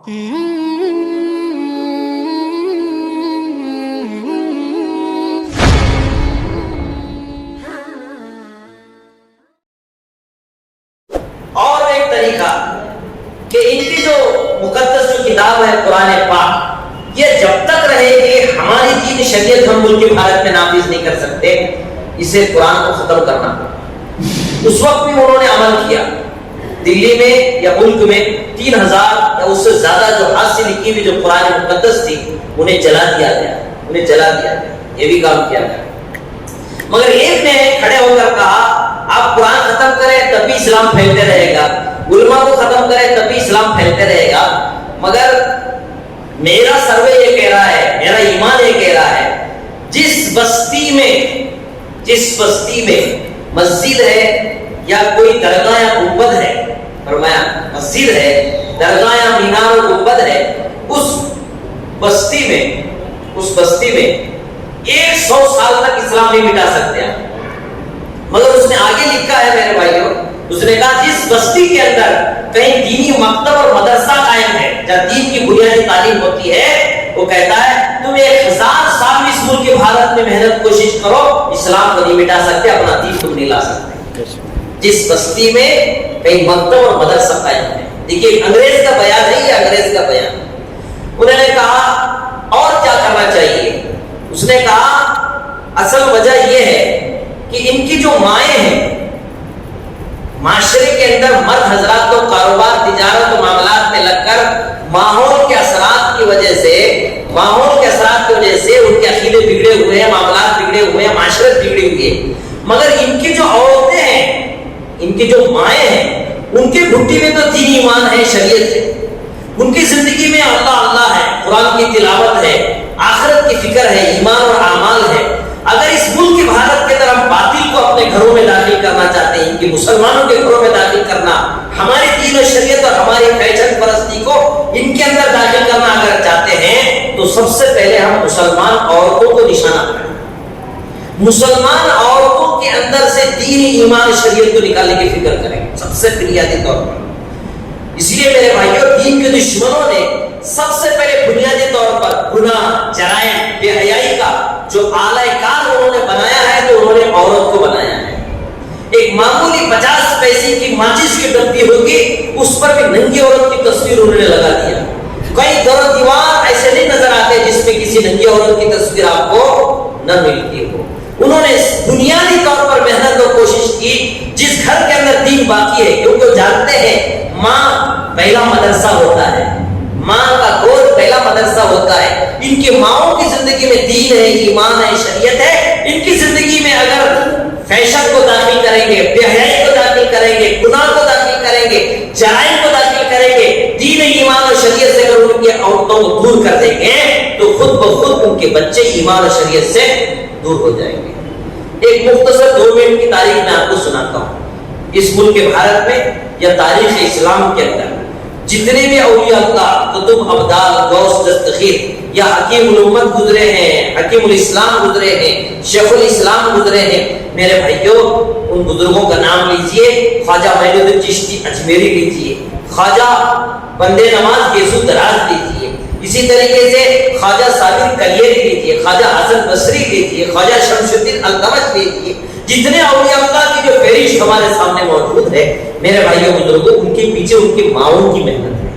اور ایک طریقہ کہ ان کی جو مقدس جو کتاب ہے قرآن پاک، یہ جب تک رہے گی ہماری دین شریعت ہم ملک بھارت میں نافذ نہیں کر سکتے، اسے قرآن کو ختم کرنا۔ اس وقت بھی انہوں نے عمل کیا، دلی میں یا ملک میں 3000 یا اس سے زیادہ جو ہاتھ سے لکھی ہوئی جو قرآن مقدس تھی انہیں جلا دیا گیا، یہ بھی کام کیا گیا۔ مگر ایک نے کھڑے ہو کر کہا آپ قرآن ختم کریں تب بھی اسلام پھیلتے رہے گا، علماء کو ختم کریں تب بھی اسلام پھیلتے رہے گا، مگر میرا سروے یہ کہہ رہا ہے، میرا ایمان یہ کہہ رہا ہے، جس بستی میں مسجد ہے یا کوئی درگاہ یا گنبد ہے، فرمایا مسجد ہے، درگاہ یا مینار و گنبد ہے، اس بستی میں 100 سال تک اسلام نہیں مٹا سکتے ہیں۔ مگر اس نے آگے لکھا ہے میرے بھائیوں، اس نے کہا جس بستی کے اندر کہیں دینی مکتب اور مدرسہ قائم ہے جہاں دین کی بنیادی تعلیم ہوتی ہے، وہ کہتا ہے تم 1000 سال اس ملک بھارت میں محنت کوشش کرو، اسلام کو نہیں مٹا سکتے، اپنا دین تم نہیں لا سکتے۔ جس بستی میں کہیں مکتب اور مدرسہ قائم ہے، دیکھیے انگریز کا بیان ہے، یہ انگریز کا بیان۔ انہوں نے کہا اور کیا کرنا چاہیے؟ اس نے کہا اصل وجہ یہ ہے کہ ان کی جو مائیں ہیں، معاشرے کے اندر مرد حضرات کو کاروبار تجارت و معاملات میں لگ کر ماحول کے اثرات کی وجہ سے ان کے عقیدے بگڑے ہوئے ہیں، معاملات بگڑے ہوئے ہیں، معاشرت بگڑی ہوئی ہے، مگر ان کی جو عورتیں ہیں، ان کی جو مائیں ہیں، ان کے گھٹی میں تو دین ایمان ہے، شریعت ہے، ان کی زندگی میں اللہ اللہ ہے، قرآن کی تلاوت ہے، آخرت کی فکر ہے، ایمان اور اعمال ہے۔ اگر اس ملک بھارت کے طرف باطل کو اپنے گھروں میں داخل کرنا چاہتے ہیں، ان کی مسلمانوں کے گھروں میں داخل کرنا، ہماری دین و شریعت اور ہماری فیشن پرستی کو ان کے اندر داخل کرنا اگر چاہتے ہیں تو سب سے پہلے ہم مسلمان عورتوں کو نشانہ بنائیں، مسلمان عورتوں کے اندر سے دین ایمان شریعت کو نکالنے کی فکر کریں سب سے بنیادی طور پر۔ اس لیے میرے بھائیوں، دین کے دشمنوں نے سب سے پہلے بنیادی طور پر گناہ، جرائم، بے حیائی کا جو اعلی کار انہوں نے بنایا ہے تو انہوں نے عورت کو بنایا ہے۔ ایک معمولی 50 پیسے کی ماچس کی ڈبی ہوگی، اس پر بھی ننگی عورت کی تصویر انہوں نے لگا دیا۔ کئی در و دیوار ایسے نہیں نظر آتے جس میں کسی ننگی عورت کی تصویر آپ کو نہ ملتی ہو۔ انہوں نے بنیادی طور پر محنت اور کوشش کی، جس گھر کے اندر دین باقی ہے، کیونکہ وہ جانتے ہیں ماں پہلا مدرسہ ہوتا ہے، ماں کا گود پہلا مدرسہ ہوتا ہے۔ ان کی ماؤں کی زندگی میں دین ہے، ایمان ہے، شریعت ہے۔ ان کی زندگی میں اگر فیشن کو داخل کریں گے، بے حیائی کو داخل کریں گے، گناہ کو داخل کریں گے، جرائم کو داخل کریں گے، دین، ایمان اور شریعت سے اگر ان کی عورتوں کو دور کر دیں گے تو خود بخود ان کے بچے ایمان اور شریعت سے دور ہو جائیں گے۔ ایک مختصر 2 منٹ کی تاریخ میں آپ کو سناتا ہوں۔ اس ملک بھارت میں یا تاریخ اسلام کے اندر جتنے بھی اولیاء اللہ، قطب، ابدال، غوث، دستگیر یا حکیم الامت گزرے ہیں، حکیم الاسلام گزرے ہیں، شیخ الاسلام گزرے ہیں، میرے بھائیوں ان بزرگوں کا نام لیجئے۔ خواجہ معین الدین چشتی اجمیری لیجئے، خواجہ بندے نواز یسوع دراز لیجئے، اسی طریقے سے خواجہ صابر کلیری لیجئے، خواجہ حسن بصری لیجئے، خواجہ شمس الدین التمش لیجئے۔ جتنے اولیاء اللہ کی جو فہرست ہمارے سامنے موجود ہے، میرے بھائیوں بزرگوں، ان کے پیچھے ان کی ماؤں کی محنت ہے،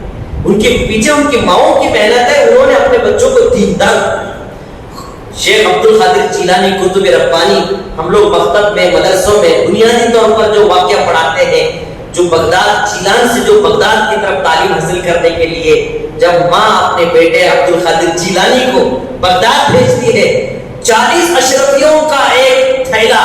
ان کے پیچھے ان کی ماؤں کی محنت ہے۔ انہوں نے اپنے بچوں کو دیندار بنایا۔ شیخ عبد القادر جیلانی قطب ربانی، ہم لوگ مکتب میں، مدرسوں میں بنیادی طور پر جو واقعہ پڑھاتے ہیں، جو بغداد، جیلان سے جو بغداد کی طرف تعلیم حاصل کرنے کے لیے جب ماں اپنے بیٹے عبد القادر جیلانی کو بغداد بھیجتی ہے، 40 اشرفیوں کا ایک تھیلا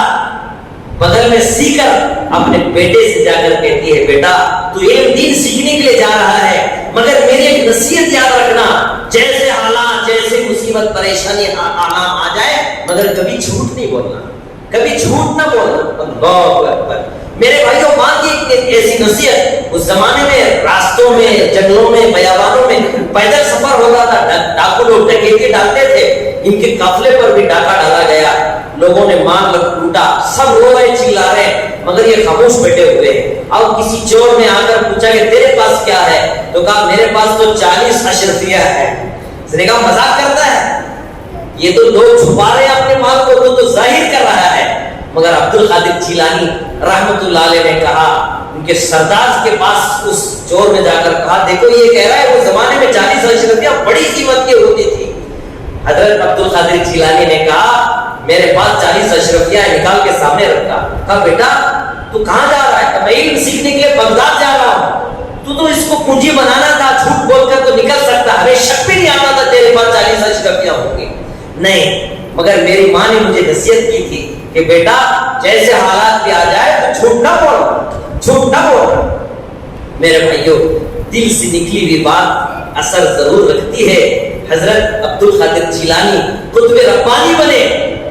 بدل میں سی کر اپنے بیٹے سے جا کر کہتی ہے بیٹا تو علم دین سیکھنے کے لیے جا رہا ہے، مگر میری ایک نصیحت یاد رکھنا، جیسے حالات، جیسے مصیبت پریشانی عالم آ جائے، مگر کبھی جھوٹ نہیں بولنا، کبھی جھوٹ نہ بولنا۔ اللہ اکبر۔ میرے بھائیوں، ماں کی ایک ایسی نصیحت، اس زمانے میں راستوں میں، جنگلوں میں، بیابانوں میں پیدل سفر ہوتا تھا، ڈاکو لوگ ڈکیتی ڈالتے تھے، ان کے قافلے پر بھی ڈاکہ ڈالا گیا، لوگ لوگوں نے مال لوٹا، سب رو رہے چلا رہے مگر یہ خاموش بیٹھے ہوئے ہیں۔ اب کسی چور نے آ کر پوچھا کہ تیرے پاس کیا ہے؟ تو کہا میرے پاس تو 40 اشرفیہ ہے۔ اس نے کہا مذاق کرتا ہے، یہ تو لوگ چھپا رہے ہیں اپنے مال کو، تو ظاہر کر رہا ہے۔ مگر عبد القادر جیلانی رحمت اللہ علیہ نے کہا، ان کے سردار کے پاس اس چور نے جا کر کہا دیکھو یہ کہہ رہا ہے وہ زمانے میں 40 اشرفیہ بڑی قیمت کی ہوتی تھی۔ حضرت عبد القادر جیلانی نے کہا میرے پاس 40 اشرفیہ ہے، نکال کے سامنے رکھا۔ کہا بیٹا تو کہاں جا رہا ہے؟ میں علم سیکھنے کے لیے بغداد جا رہا ہوں۔ تو اس کو پونجی بنانا تھا، جھوٹ بول کر تو نکل سکتا، ہمیں شک بھی نہیں آتا تھا تیرے پاس 40 اشرفیہ ہوں گے۔ نہیں، مگر میری ماں نے مجھے نصیحت کی تھی کہ بیٹا جیسے حالات بھی آ جائے تو جھوٹ نہ بول، جھوٹ نہ بول۔ میرے بھائیوں، دل سے نکلی ہوئی بات اثر ضرور رکھتی ہے۔ حضرت عبد القادر جیلانی قطب ربانی بنے،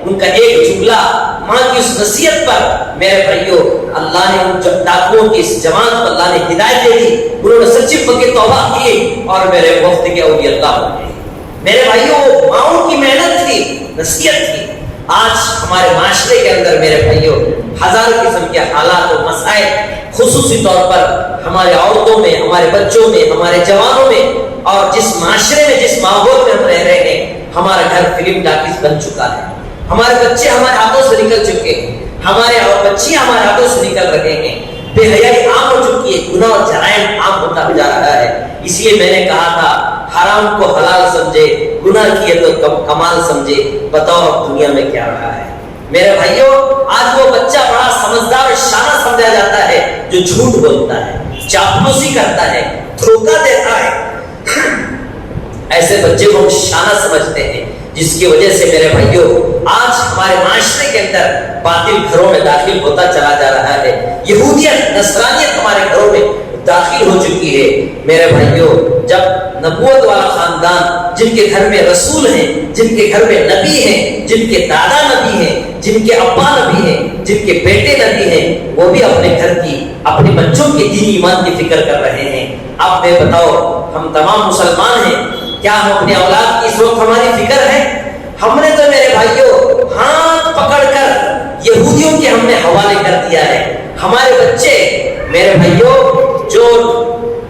ان کا ایک جملہ ماں کی اس نصیحت پر میرے بھائیوں اللہ نے ان ڈاکوؤں کی اس جماعت کو اللہ نے ہدایت دے دی، انہوں نے سچی پکی توبہ کی اور میرے وقت کے اولیاء اللہ ہو گئے۔ میرے بھائیوں ماؤں کی محنت تھی، نصیحت تھی۔ آج ہمارے معاشرے کے اندر میرے بھائیوں ہزار قسم کے حالات و مسائل، خصوصی طور پر ہمارے عورتوں میں، ہمارے بچوں میں، ہمارے جوانوں میں، اور جس معاشرے میں جس ماحول میں ہم رہ رہے ہیں، ہمارا گھر فلم ٹاکیز بن چکا ہے۔ ہمارے بچے ہمارے ہاتھوں سے نکل چکے ہیں، ہمارے بچیاں ہمارے ہاتھوں سے نکل رہے ہیں، بے حیائی عام ہو چکی ہے، گناہ اور جرائم عام ہوتا جا رہا ہے۔ اس لیے میں نے کہا تھا حرام کو حلال سمجھے، گناہ کیے تو کمال سمجھے، بتاؤ اب دنیا میں کیا رہا ہے۔ میرے بھائیوں آج وہ بچہ بڑا سمجھدار اور شانہ سمجھا جاتا ہے جو جھوٹ بولتا ہے، چاپلوسی کرتا ہے، دھوکہ دیتا ہے۔ ایسے بچے کو ہم شانہ سمجھتے ہیں، جس کی وجہ سے میرے بھائیوں آج ہمارے معاشرے کے اندر باطل گھروں میں داخل ہوتا چلا جا رہا ہے، یہودیت نصرانیت ہمارے گھروں میں داخل ہو چکی ہے۔ میرے بھائیوں جب نبوت والا خاندان، جن کے گھر میں رسول ہیں، جن کے گھر میں نبی ہیں، جن کے دادا نبی ہیں، جن کے ابا نبی ہیں، جن کے بیٹے نبی ہیں، وہ بھی اپنے گھر کی، اپنے بچوں کے دین ایمان کی فکر کر رہے ہیں۔ اب میں بتاؤ ہم تمام مسلمان ہیں، کیا ہم اپنے اولاد کی اس وقت ہماری فکر ہے؟ ہم نے تو میرے بھائیوں ہاتھ پکڑ کر یہودیوں کے ہم نے حوالے کر دیا ہے۔ ہمارے بچے میرے بھائیوں جو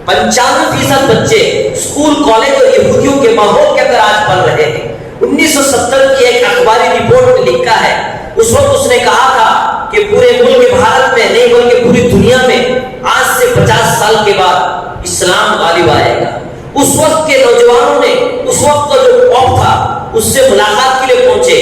95% بچے اسکول کالج اور یہودیوں کے ماحول کے اندر آج پڑھ رہے ہیں۔ 1970 کی ایک اخباری رپورٹ میں لکھا ہے، اس وقت اس نے کہا تھا کہ پورے ملک بھارت میں نہیں بلکہ پوری دنیا میں آج سے 50 سال کے بعد اسلام غالب آئے گا۔ اس وقت کے نوجوانوں نے اس وقت کا جو پاپ تھا اس سے ملاقات کے لیے پہنچے،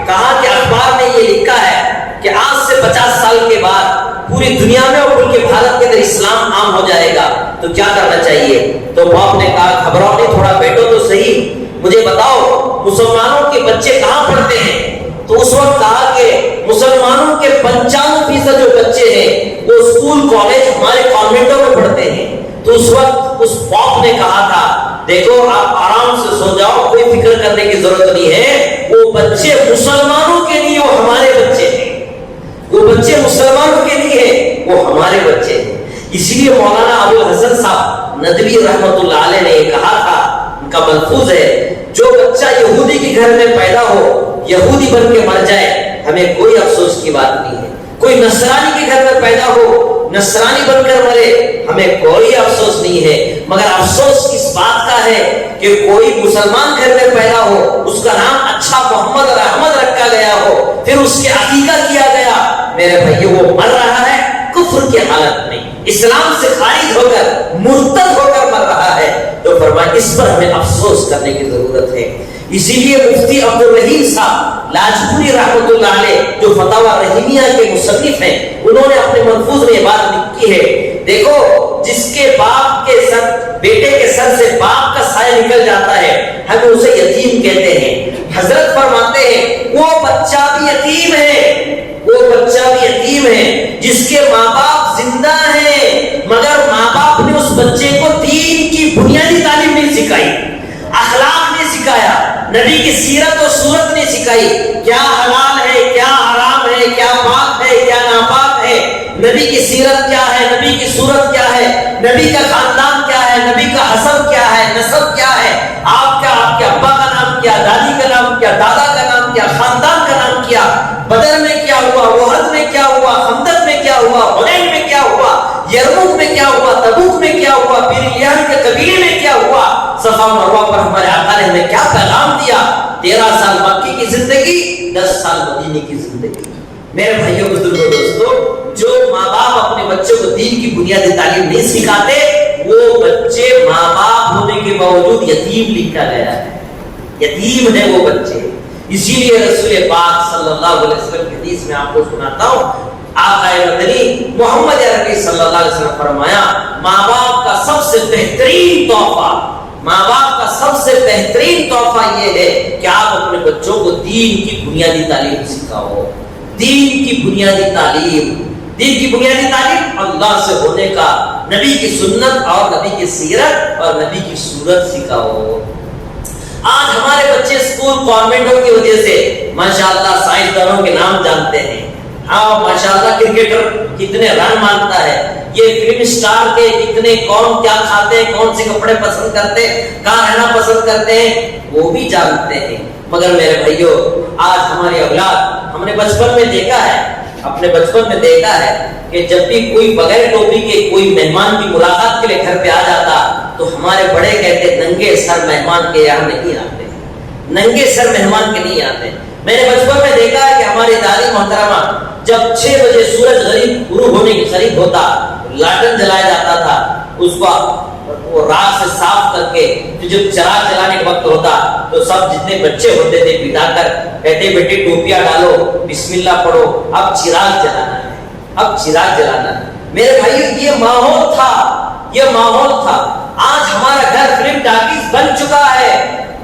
کہا کہ اخبار میں یہ لکھا ہے کہ آج سے 50 سال کے بعد پوری دنیا میں اور ملک بھارت کے اندر اسلام عام ہو جائے گا، تو کیا کرنا چاہیے؟ تو پاپ نے کہا گھبراؤ نہیں، تھوڑا بیٹھو تو صحیح، مجھے بتاؤ مسلمانوں کے بچے کہاں پڑھتے ہیں؟ تو اس وقت کہا کہ مسلمانوں کے 95% جو بچے ہیں وہ اسکول کالج ہمارے کانوینٹوں میں پڑھتے ہیں۔ تو اس وقت اس پاپ نے کہا تھا دیکھو آپ آرام سے سو جاؤ، کوئی فکر کرنے کی ضرورت نہیں ہے، وہ بچے مسلمانوں کے لیے، وہ ہمارے بچے ہیں، وہ بچے مسلمانوں کے لیے ہیں، وہ ہمارے بچے ہیں۔ اسی لیے مولانا ابو الحسن صاحب ندوی رحمت اللہ علیہ نے یہ کہا تھا، ان کا ملفوظ ہے جو بچہ یہودی کے گھر میں پیدا ہو یہودی بن کے مر جائے ہمیں کوئی افسوس کی بات نہیں ہے، کوئی نصرانی کے گھر میں پیدا ہو نصرانی بن کر مرے ہمیں کوئی افسوس نہیں ہے، مگر افسوس اس بات کا ہے کہ کوئی مسلمان گھر میں پیدا ہو، اس کا نام اچھا محمد اور احمد رکھا گیا ہو، پھر اس کی عقیقہ کیا گیا، میرے بھائیو وہ مر رہا ہے کفر کی حالت میں، اسلام سے خارج ہو کر مرتد ہو کر مر رہا ہے، تو فرمایا اس پر ہمیں افسوس کرنے کی ضرورت ہے۔ اسی لیے مفتی عبد الرحیم صاحب لاجپوری رحمۃ اللہ علیہ جو فتاوی رحیمیہ کے مصنف ہیں، انہوں نے اپنے ملفوظ میں یہ بات لکھی ہے، دیکھو جس کے باپ کے سر، بیٹے کے سر سے باپ کا سایہ نکل جاتا ہے ہم اسے یتیم کہتے ہیں۔ حضرت فرماتے ہیں وہ بچہ بھی یتیم ہے، وہ بچہ بھی یتیم ہے جس کے ماں باپ زندہ ہیں مگر ماں باپ نے اس بچے کو دین کی بنیادی تعلیم نہیں سکھائی، اخلاق نہیں سکھایا، نبی کی سیرت و صورت نہیں سکھائی، کیا حلال ہے، کیا حرام ہے، کیا پاک ہے، کیا ناپاک ہے، نبی کی سیرت کیا ہے، نبی کی صورت کیا ہے، نبی کا خاندان کیا ہے، نبی کا حسب کیا ہے، نسب کیا ہے، آپ کے ابا کا نام کیا، دادی کا نام کیا، دادا کا نام کیا، خاندان کا نام کیا، بدل یرموک میں کیا ہوا، تبوک میں کیا ہوا، پھر لیان کے قبیلے میں کیا ہوا، صفا مروا پر ہمارے آقا نے ہمیں کیا پیغام دیا. 13 سال مکی کی زندگی، 10 سال مدینے کی زندگی. میرے بھائیوں بزرگوں دوستوں، جو ماں باپ اپنے بچوں کو دین کی بنیادی تعلیم نہیں سکھاتے، وہ بچے ماں باپ ہونے کے باوجود یتیم لکھا گیا ہے. یتیم ہے وہ بچے. اسی لیے رسول پاک صلی اللہ علیہ وسلم کی حدیث میں آپ کو سناتا ہوں، آقا مدنی محمد عربی صلی اللہ علیہ وسلم فرمایا، ماں باپ کا سب سے بہترین تحفہ، ماں باپ کا سب سے بہترین تحفہ یہ ہے کہ آپ اپنے بچوں کو دین کی بنیادی تعلیم سکھاؤ. دین کی بنیادی تعلیم، دین کی بنیادی تعلیم اللہ سے ہونے کا، نبی کی سنت اور نبی کی سیرت اور نبی کی صورت سکھاؤ. آج ہمارے بچے اسکول کانوینٹوں کی وجہ سے ماشاءاللہ سائنسدانوں کے نام جانتے ہیں. ہاں ماشاءاللہ کرکٹر کتنے رن مارتا ہے، یہ فلم اسٹار کے کتنے، کون کیا کھاتے ہیں، کون سے کپڑے پسند کرتے ہیں، کہاں رہنا پسند کرتے ہیں، وہ بھی جانتے ہیں. مگر میرے بھائیوں، آج ہماری اولاد، ہم نے بچپن میں دیکھا ہے، اپنے بچپن میں دیکھا ہے کہ جب بھی کوئی بغیر ٹوپی کے کوئی مہمان کی ملاقات کے لیے گھر پہ آ جاتا تو ہمارے بڑے کہتے ننگے سر مہمان کے یہاں نہیں آتے، ننگے سر مہمان کے نہیں آتے. میں نے بچپن میں دیکھا ہے کہ ہماری دادی محترمہ جب 6 بجے سورج غروب ہونے کے قریب ہوتا، لانٹن جلایا جاتا تھا، اس کو وہ راہ سے صاف کر کے جب چراغ جلانے کا وقت ہوتا تو سب جتنے بچے ہوتے تھے بٹھا کر کہتے بیٹے ٹوپیاں ڈالو، بسم اللہ پڑھو، اب چراغ جلانا ہے، اب چراغ جلانا ہے. میرے بھائیو، یہ ماحول تھا، یہ ماحول تھا. آج ہمارا گھر فلم ٹاکیز بن چکا ہے،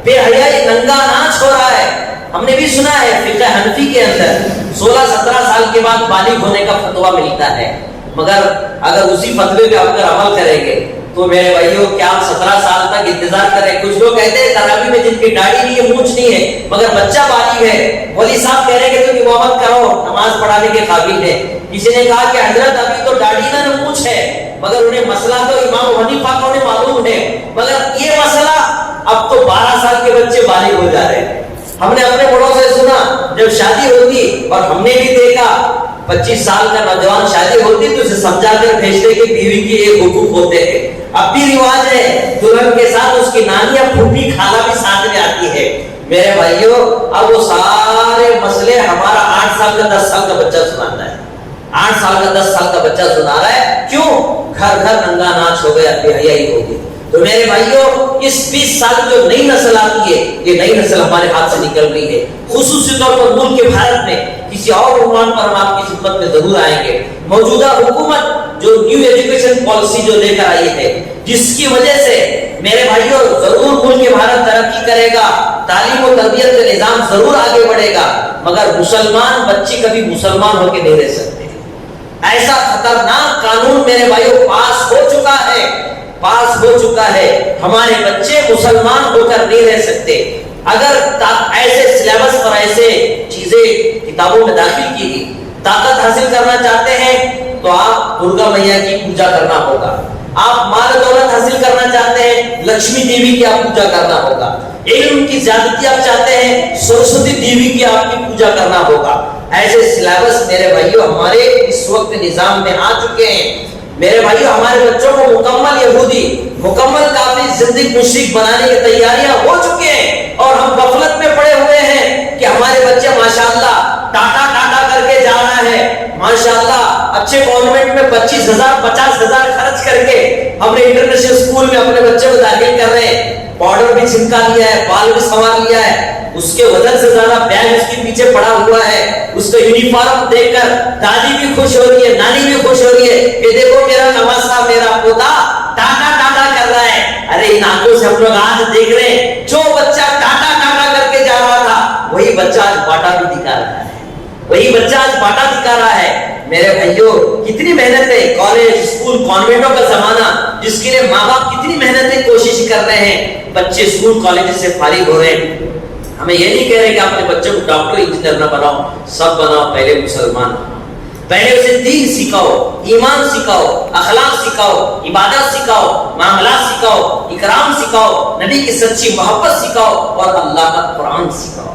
بے حیائی ننگا ناچ ہو رہا ہے. ہم نے بھی سنا ہے فقہ حنفی کے اندر 16-17 سال کے بعد بالغ ہونے کا فتویٰ ملتا ہے، مگر اگر اسی فتوے پہ اگر عمل کریں گے تو میرے بھائیوں کیا ہم 17 سال تک انتظار کریں؟ کچھ لوگ کہتے ہیں تراویح میں جن کی داڑھی نہیں ہے، مونچھ نہیں ہے، مگر بچہ بالغ ہے، ولی صاحب کہہ رہے ہیں کہ تم امامت کرو، نماز پڑھانے کے قابل ہے. کسی نے کہا کہ حضرت ابھی تو داڑھی نہ مونچھ ہے، مگر انہیں مسئلہ تو امام حنیفہ کو معلوم ہے، مگر یہ مسئلہ اب تو 12 سال کے بچے بالغ ہو جا رہے ہیں. ہم نے اپنے بڑوں سے سنا جب شادی ہوتی، اور ہم نے بھی دیکھا 25 سال کا نوجوان شادی ہوتی تو اسے سمجھا کر بھیجتے کہ بیوی کے ایک حقوق ہوتے ہیں. اب بھی رواج ہے، دلہن کے ساتھ اس کی نانی یا پھوپھی خالہ بھی ساتھ میں آتی ہے. میرے بھائیوں، اب وہ سارے مسئلے ہمارا 8 سال کا 10 سال کا بچہ سناتا ہے، 8 سال کا 10 سال کا بچہ سنا رہا ہے. کیوں؟ گھر گھر ننگا ناچ ہو گیا، بے حیائی ہو گئی. تو میرے بھائیوں، اس 20 سال جو نئی نسل آتی ہے، یہ نئی نسل ہمارے ہاتھ سے نکل رہی ہے. خصوصی طور پر ملک کے بھارت میں کسی اور عنوان پر ہم آپ کی خدمت میں ضرور آئیں گے. موجودہ حکومت جو نیو ایجوکیشن پالیسی جو لے کر آئی ہے، جس کی وجہ سے میرے بھائیوں ضرور ملک بھارت ترقی کرے گا، تعلیم و تربیت کا نظام ضرور آگے بڑھے گا، مگر مسلمان بچے کبھی مسلمان ہو کے نہیں رہ سکتے. ایسا خطرناک قانون میرے بھائیوں پاس ہو چکا ہے، پاس ہو چکا ہے. ہمارے بچے مسلمان ہو کر نہیں رہ سکتے. اگر ایسے سلیبس پر ایسے چیزیں کتابوں میں داخل کی گئی، طاقت حاصل کرنا چاہتے ہیں تو آپ درگا میاں کی پوجا کرنا ہوگا. آپ مال دولت حاصل کرنا چاہتے ہیں، لکشمی دیوی کی آپ پوجا کرنا ہوگا. علم کی زیادتی آپ چاہتے ہیں، سرسوتی دیوی کی آپ کی پوجا کرنا ہوگا. ایسے سلیبس میرے بھائیوں ہمارے اس وقت نظام میں آ چکے ہیں. میرے بھائیوں، ہمارے بچوں کو مکمل یہودی، مکمل کافی زندگی مشرک بنانے کی تیاریاں ہو چکی ہیں، اور ہم غفلت میں پڑے ہوئے ہیں کہ ہمارے بچے ماشاءاللہ ٹاٹا ٹاٹا کر کے جا رہا ہے. ماشاءاللہ اچھے کانوینٹ میں 25,000 50,000 خرچ کر کے ہم نے انٹرنیشنل اسکول میں اپنے بچے کو داخل کر رہے ہیں. پاؤڈر بھی چھڑکا لیا ہے، بال بھی سنوار لیا ہے، اس کے وزن سے زیادہ بیگ اس کے پیچھے پڑا ہوا ہے. اس کا یونیفارم دیکھ کر دادی بھی خوش ہو رہی ہے، نانی بھی خوش ہو رہی ہے کہ دیکھو میرا نواسا، میرا پوتا ٹاٹا ٹاٹا کر رہا ہے. ارے ان آنکھوں سے ہم لوگ آج دیکھ رہے ہیں، جو بچہ ٹاٹا ٹاٹا کر کے جا رہا تھا وہی بچہ آج باٹا بھی دکھا رہا ہے، وہی بچہ آج باٹا دکھا رہا ہے. میرے بھائیوں، کتنی محنتیں، کالج اسکول کانوینٹوں کا زمانہ جس کے لیے ماں باپ کتنی محنتیں کوشش کر رہے ہیں، بچے اسکول کالج سے فارغ ہو رہے ہیں. ہمیں یہ نہیں کہہ رہے کہ اپنے بچوں کو ڈاکٹر انجینئر نہ بناؤ، سب بناؤ، پہلے مسلمان بناؤ، پہلے اسے دین سکھاؤ، ایمان سکھاؤ، اخلاق سکھاؤ، عبادت سکھاؤ، معاملات سکھاؤ، اکرام سکھاؤ، نبی کی سچی محبت سکھاؤ، اور اللہ کا قرآن سکھاؤ.